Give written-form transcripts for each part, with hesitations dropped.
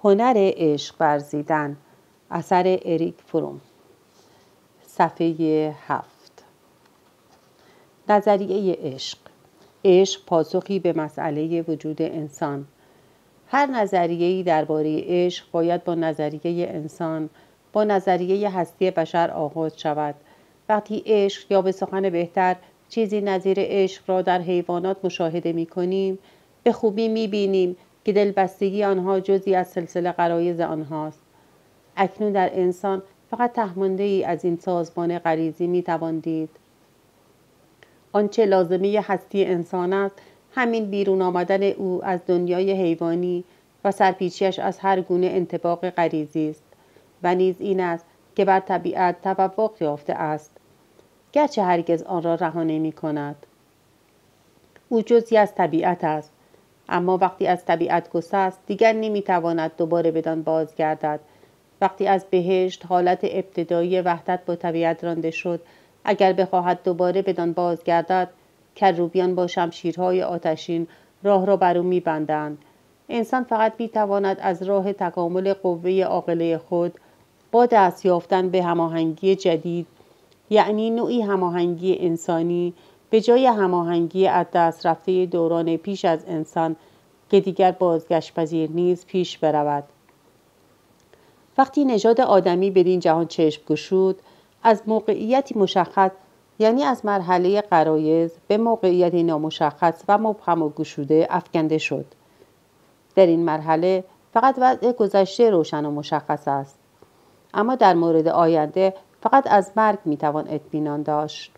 هنر عشق ورزیدن، اثر اریک فروم. صفحه 7. نظریه عشق. عشق پاسخی به مسئله وجود انسان. هر نظریه‌ای درباره عشق باید با نظریه انسان، با نظریه هستی بشر آغاز شود. وقتی عشق یا به سخن بهتر چیزی نظیر عشق را در حیوانات مشاهده می‌کنیم، به خوبی می‌بینیم که دلبستگی آنها جزئی از سلسله غرایز آنهاست. اکنون در انسان فقط ته‌مانده‌ای از این سازمان غریزی می‌توان دید. آنچه لازمه هستی انسان است، همین بیرون آمدن او از دنیای حیوانی و سرپیچیش از هر گونه انطباق غریزی است و نیز این است که بر طبیعت تفوق یافته است، گرچه هرگز آن را رها نمی‌کند. او جزئی از طبیعت است، اما وقتی از طبیعت گسست دیگر نمی‌تواند دوباره بدان بازگردد. وقتی از بهشت حالت ابتدایی وحدت با طبیعت رانده شد، اگر بخواهد دوباره بدان بازگردد، کروبیان با شمشیرهای آتشین راه را بر او می‌بندند. انسان فقط می‌تواند از راه تکامل قوه عاقله خود با دست یافتن به هماهنگی جدید، یعنی نوعی هماهنگی انسانی، به جای هماهنگی از دست رفته دوران پیش از انسان که دیگر بازگشت پذیر نیست، پیش برود. وقتی نژاد آدمی بدین جهان چشم گشود، از موقعیتی مشخص، یعنی از مرحله غرایز، به موقعیتی نامشخص و مبهم و گشوده افکنده شد. در این مرحله فقط وضع گذشته روشن و مشخص است، اما در مورد آینده فقط از مرگ میتوان اطمینان داشت.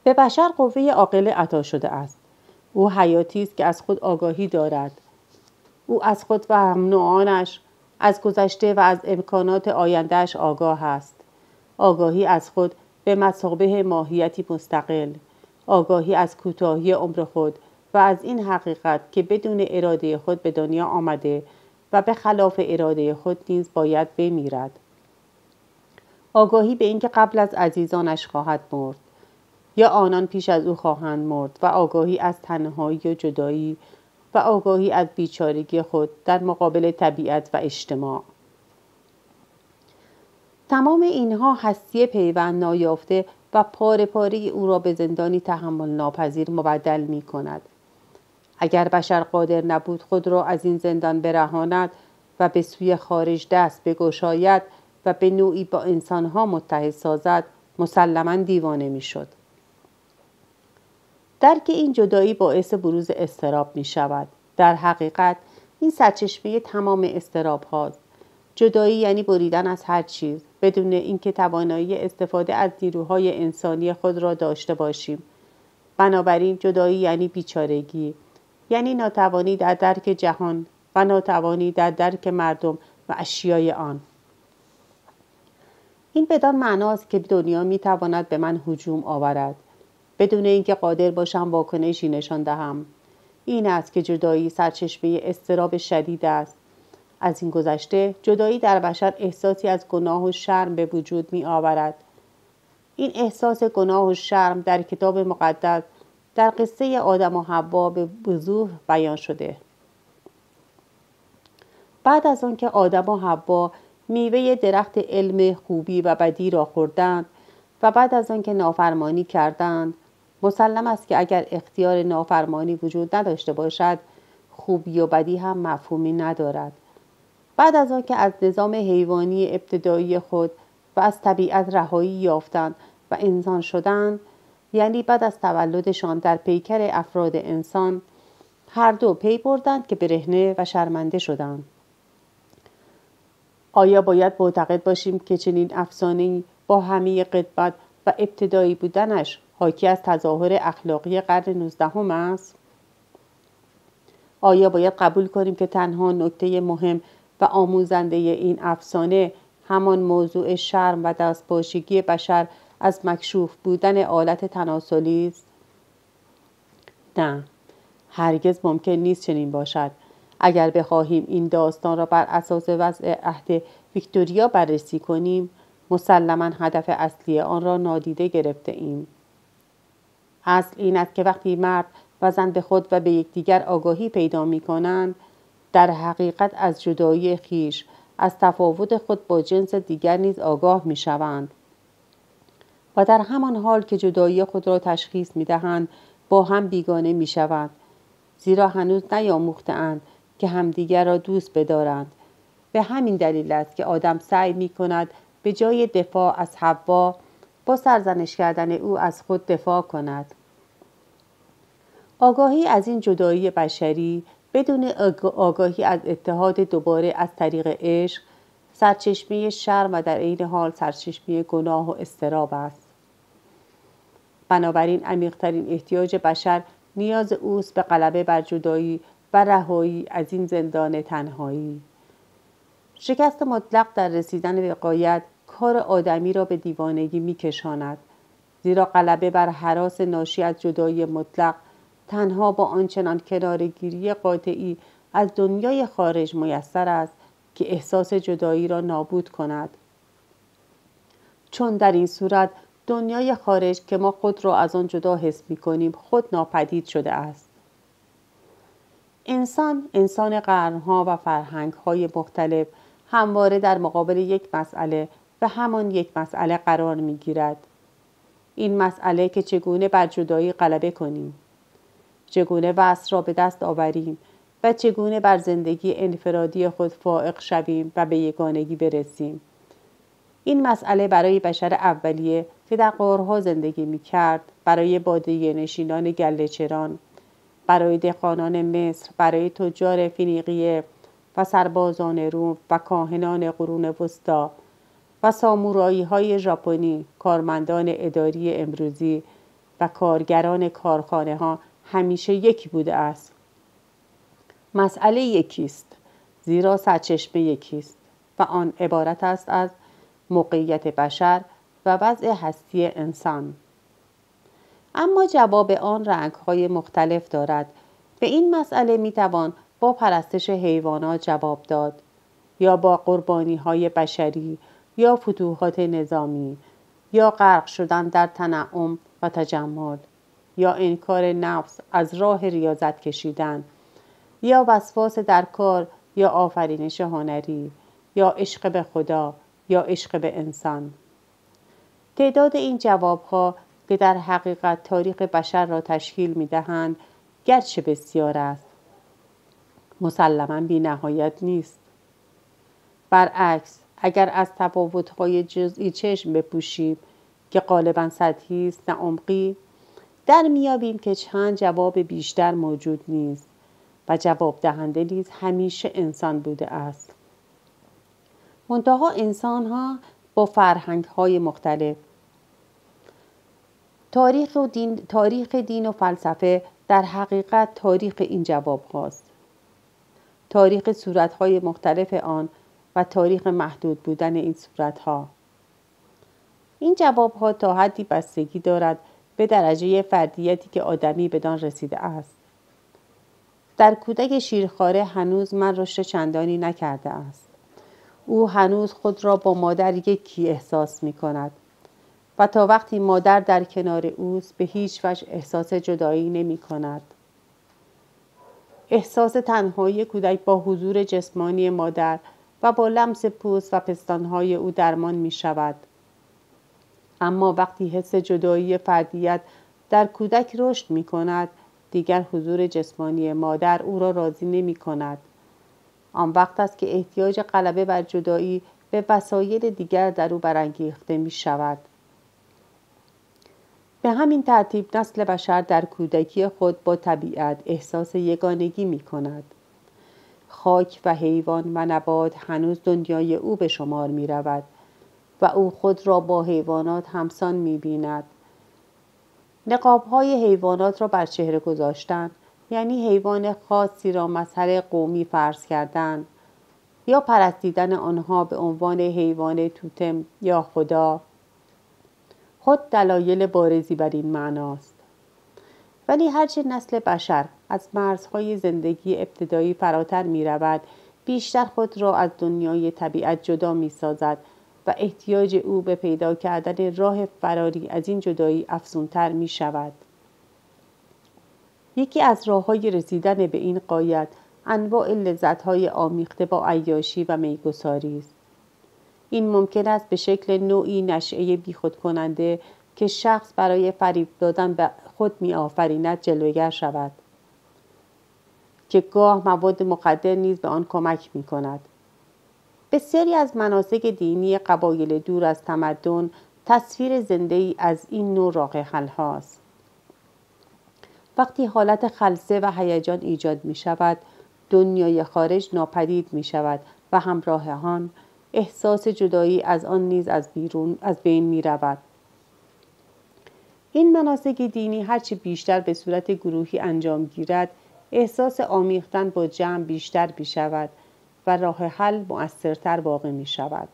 به بشر قوه عاقله عطا شده است. او حیاتی است که از خود آگاهی دارد. او از خود و هم نوعانش، از گذشته و از امکانات آیندهش آگاه است. آگاهی از خود به مثابه ماهیتی مستقل، آگاهی از کوتاهی عمر خود و از این حقیقت که بدون اراده خود به دنیا آمده و به خلاف اراده خود نیز باید بمیرد. آگاهی به اینکه قبل از عزیزانش خواهد مرد یا آنان پیش از او خواهند مرد و آگاهی از تنهایی و جدایی و آگاهی از بیچارگی خود در مقابل طبیعت و اجتماع. تمام اینها هستی پیوند نایافته و پاره پاره او را به زندانی تحمل ناپذیر مبدل می کند. اگر بشر قادر نبود خود را از این زندان برهاند و به سوی خارج دست بگشاید و به نوعی با انسانها متحد سازد، مسلماً دیوانه می شد. درک این جدایی باعث بروز اضطراب می شود. در حقیقت این سرچشمه تمام اضطراب هاست. جدایی یعنی بریدن از هر چیز بدون اینکه توانایی استفاده از نیروهای انسانی خود را داشته باشیم. بنابراین جدایی یعنی بیچارگی، یعنی ناتوانی در درک جهان و ناتوانی در درک مردم و اشیای آن. این بدان معناست که دنیا می تواند به من هجوم آورد بدون اینکه قادر باشم واکنشی نشان دهم. این است که جدایی سرچشمه اضطراب شدید است. از این گذشته جدایی در بشر احساسی از گناه و شرم به وجود می آورد. این احساس گناه و شرم در کتاب مقدس در قصه آدم و حوا به وضوح بیان شده. بعد از آنکه آدم و حوا میوه درخت علم خوبی و بدی را خوردند و بعد از آنکه نافرمانی کردند، مسلم است که اگر اختیار نافرمانی وجود نداشته باشد، خوبی و بدی هم مفهومی ندارد. بعد از آنکه از نظام حیوانی ابتدایی خود و از طبیعت رهایی یافتند و انسان شدند، یعنی بعد از تولدشان در پیکر افراد انسان، هر دو پی بردند که برهنه و شرمنده شدند. آیا باید معتقد باشیم که چنین افسانه‌ای با همه قدمت و ابتدایی بودنش حاکی از تظاهر اخلاقی قرن 19 است؟ آیا باید قبول کنیم که تنها نکته مهم و آموزنده این افسانه همان موضوع شرم و دستپاچگی بشر از مکشوف بودن آلت تناسلی است؟ نه، هرگز ممکن نیست چنین باشد. اگر بخواهیم این داستان را بر اساس وضع عهد ویکتوریا بررسی کنیم، مسلماً هدف اصلی آن را نادیده گرفته ایم. اصل این است که وقتی مرد و زن به خود و به یکدیگر آگاهی پیدا می کنند، در حقیقت از جدایی خویش، از تفاوت خود با جنس دیگر نیز آگاه می‌شوند و در همان حال که جدایی خود را تشخیص می‌دهند با هم بیگانه می‌شوند، زیرا هنوز نیاموخته‌اند که همدیگر را دوست بدارند. به همین دلیل است که آدم سعی می‌کند به جای دفاع از حوا با سرزنش کردن او از خود دفاع کند. آگاهی از این جدایی بشری بدون آگاهی از اتحاد دوباره از طریق عشق، سرچشمه شرم و در عین حال سرچشمه گناه و اضطراب است. بنابراین عمیق‌ترین احتیاج بشر نیاز اوست به غلبه بر جدایی و رهایی از این زندان تنهایی. شکست مطلق در رسیدن به غایت کار آدمی را به دیوانگی می‌کشاند، زیرا غلبه بر هراس ناشی از جدایی مطلق تنها با آنچنان کناره‌گیری قاطعی از دنیای خارج میسر است که احساس جدایی را نابود کند. چون در این صورت دنیای خارج که ما خود را از آن جدا حس می‌کنیم خود ناپدید شده است. انسان قرن‌ها و فرهنگ‌های مختلف همواره در مقابل یک مسئله و همان یک مسئله قرار می‌گیرد. این مسئله که چگونه بر جدایی غلبه کنیم، چگونه وصل را به دست آوریم و چگونه بر زندگی انفرادی خود فائق شویم و به یگانگی برسیم. این مسئله برای بشر اولیه که در غارها زندگی می‌کرد، برای بادیه نشینان گله‌چران، برای دهقانان مصر، برای تجار فنیقیه و سربازان روم و کاهنان قرون وسطی و سامورایی‌های ژاپنی، کارمندان اداری امروزی و کارگران کارخانه‌ها همیشه یکی بوده است. مسئله یکیست، زیرا سرچشمه یکیست و آن عبارت است از موقعیت بشر و وضع هستی انسان. اما جواب آن رنگ‌های مختلف دارد. به این مسئله می‌توان با پرستش حیوانات جواب داد، یا با قربانی‌های بشری، یا فتوحات نظامی، یا غرق شدن در تنعم و تجمل، یا انکار نفس از راه ریاضت کشیدن، یا وسواس در کار، یا آفرینش هنری، یا عشق به خدا، یا عشق به انسان. تعداد این جواب‌ها که در حقیقت تاریخ بشر را تشکیل می‌دهند گرچه بسیار است، مسلماً بی‌نهایت نیست. برعکس، اگر از تفاوت‌های جزئی چشم بپوشیم که غالباً سطحی است نه عمقی، در می‌یابیم که چند جواب بیشتر موجود نیست و جواب دهنده نیز همیشه انسان بوده است. منتها انسان‌ها با فرهنگ‌های مختلف، تاریخ دین و فلسفه در حقیقت تاریخ این جواب هاست. تاریخ صورت‌های مختلف آن و تاریخ محدود بودن این صورت‌ها. این جواب‌ها تا حدی بستگی دارد به درجه فردیتی که آدمی بدان رسیده است. در کودک شیرخواره هنوز من رشد چندانی نکرده است. او هنوز خود را با مادر یکی احساس می‌کند و تا وقتی مادر در کنار اوست به هیچ وجه احساس جدایی نمی‌کند. احساس تنهایی کودک با حضور جسمانی مادر و با لمس پوست و پستانهای او درمان می‌شود. اما وقتی حس جدایی فردیت در کودک رشد می‌کند، دیگر حضور جسمانی مادر او را راضی نمی‌کند. آن وقت است که احتیاج غلبه بر جدایی به وسایل دیگر در او برانگیخته می‌شود. به همین ترتیب نسل بشر در کودکی خود با طبیعت احساس یگانگی می‌کند. خاک و حیوان و نبات هنوز دنیای او به شمار می‌رود و او خود را با حیوانات همسان می‌بیند. نقاب‌های حیوانات را بر چهره گذاشتن، یعنی حیوان خاصی را مظهر قومی فرض کردن یا پرستیدن آنها به عنوان حیوان توتم یا خدا، خود دلایل بارزی بر این معناست. ولی هرچه نسل بشر از مرزهای زندگی ابتدایی فراتر می رود، بیشتر خود را از دنیای طبیعت جدا می سازد و احتیاج او به پیدا کردن راه فراری از این جدایی افزونتر می شود. یکی از راه‌های رسیدن به این غایت انواع لذت‌های آمیخته با عیاشی و میگساری است. این ممکن است به شکل نوعی نشأه بیخود کننده که شخص برای فریب دادن به خود می‌آفریند جلوگر شود، که گاه مواد مخدر نیز به آن کمک می‌کند. بسیاری از مناسک دینی قبایل دور از تمدن تصویر زنده‌ای از این نوع راه‌حل هاست. وقتی حالت خلسه و هیجان ایجاد می شود، دنیای خارج ناپدید می شود و همراه آن احساس جدایی از آن نیز از بین می رود. این مناسک دینی هرچی بیشتر به صورت گروهی انجام گیرد، احساس آمیختن با جمع بیشتر می شود و راه حل مؤثرتر واقع می شود.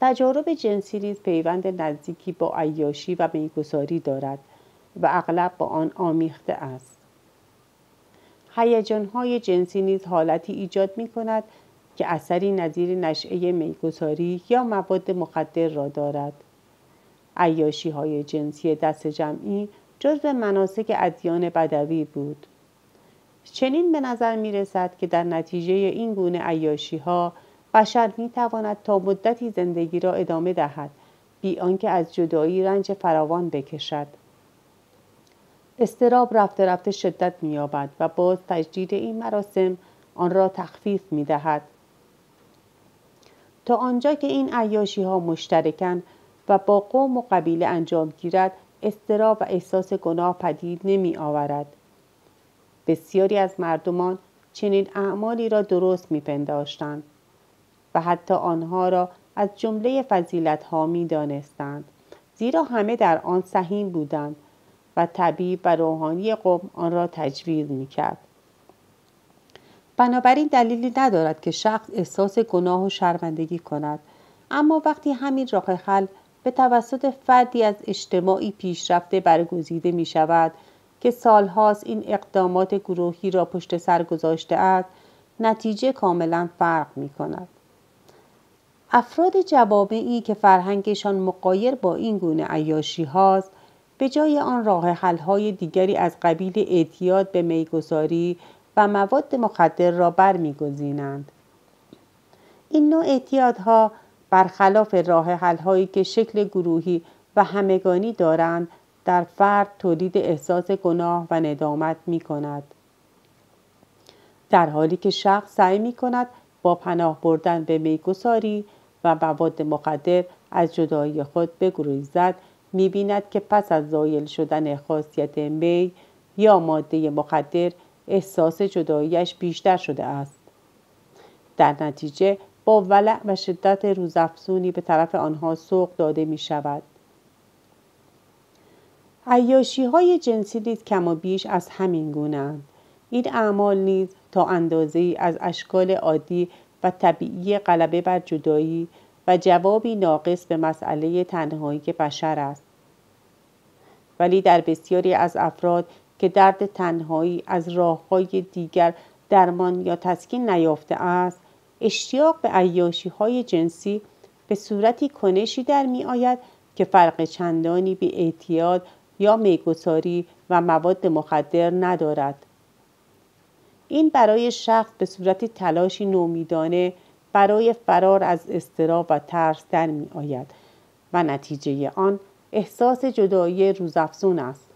تجارب جنسی نیز پیوند نزدیکی با عیاشی و میگساری دارد و اغلب با آن آمیخته است. هیجان‌های جنسی نیز حالتی ایجاد می‌کند که اثری نظیر نشأه میگساری یا مواد مخدر را دارد. عیاشی‌های جنسی دست جمعی جزو مناسک ادیان بدوی بود. چنین به نظر می‌رسد که در نتیجه این گونه عیاشی‌ها بشر می‌تواند تا مدتی زندگی را ادامه دهد، بی آنکه از جدایی رنج فراوان بکشد. اضطراب رفته رفته شدت می‌یابد و باز تجدید این مراسم آن را تخفیف می‌دهد. تا آنجا که این عیاشی‌ها مشترکاً و با قوم و قبیله انجام گیرد، اضطراب و احساس گناه پدید نمی‌آورد. بسیاری از مردمان چنین اعمالی را درست می‌پنداشتند و حتی آنها را از جمله فضیلت‌ها می‌دانستند، زیرا همه در آن سهیم بودند و طبیب و روحانی قوم آن را تجویز می‌کرد. بنابراین دلیلی ندارد که شخص احساس گناه و شرمندگی کند، اما وقتی همین راه حل به توسط فردی از اجتماعی پیشرفته برگزیده می‌شود که سالهاست این اقدامات گروهی را پشت سر گذاشته است، نتیجه کاملا فرق می‌کند. افراد جوامعی که فرهنگشان مغایر با این گونه عیاشی هاست، به جای آن راه حل‌های دیگری از قبیل اعتیاد به میگساری و مواد مخدر را برمی‌گزینند. این نوع اعتیادها برخلاف راه حل‌هایی که شکل گروهی و همگانی دارند، در فرد تولید احساس گناه و ندامت می‌کند، در حالی که شخص سعی می‌کند با پناه بردن به میگساری و مواد مخدر از جدایی خود بگریزد. می‌بیند که پس از زایل شدن خاصیت می یا ماده مخدر، احساس جداییش بیشتر شده است. در نتیجه با ولع و شدت روزافزونی به طرف آنها سوق داده می‌شود. عیاشی‌های جنسی نیز کم و بیش از همین گونه‌اند. این اعمال نیز تا اندازه‌ای از اشکال عادی و طبیعی غلبه بر جدایی و جوابی ناقص به مسئله تنهایی بشر است. ولی در بسیاری از افراد که درد تنهایی از راه‌های دیگر درمان یا تسکین نیافته است، اشتیاق به عیاشی‌های جنسی به صورتی کنشی در می‌آید که فرق چندانی به اعتیاد یا میگساری و مواد مخدر ندارد. این برای شخص به صورت تلاشی نومیدانه برای فرار از اضطراب و ترس در می‌آید و نتیجه آن احساس جدایی روزافزون است.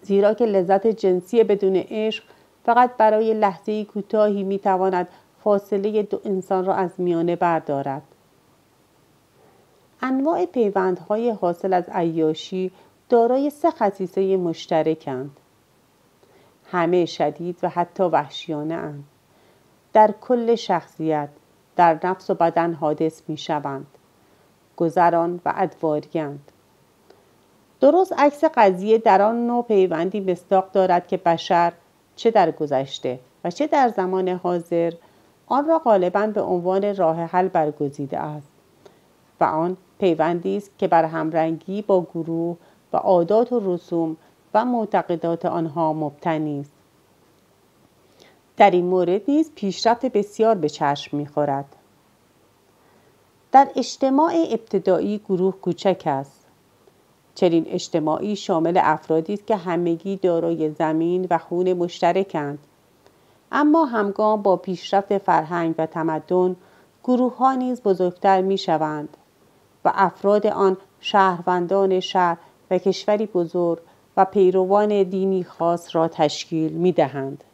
زیرا که لذت جنسی بدون عشق فقط برای لحظه‌ای کوتاهی می‌تواند فاصله دو انسان را از میانه بردارد. انواع پیوندهای حاصل از عیاشی دارای 3 خصیصه مشترکند. همه شدید و حتی وحشیانه اند. در کل شخصیت، در نفس و بدن حادث می‌شوند. گذران و ادواری‌اند. درست عکس قضیه در آن نوع پیوندی مصداق دارد که بشر چه در گذشته و چه در زمان حاضر آن را غالباً به عنوان راه حل برگزیده است و آن پیوندی است که بر همرنگی با گروه و عادات و رسوم و معتقدات آنها مبتنی است. در این مورد نیز پیشرفت بسیار به چشم می‌خورد. در اجتماع ابتدایی گروه کوچک است. چنین اجتماعی شامل افرادی است که همگی دارای زمین و خون مشترکند. اما همگام با پیشرفت فرهنگ و تمدن، گروه‌ها نیز بزرگتر می‌شوند و افراد آن شهروندان شهر و کشوری بزرگ و پیروان دینی خاص را تشکیل می‌دهند.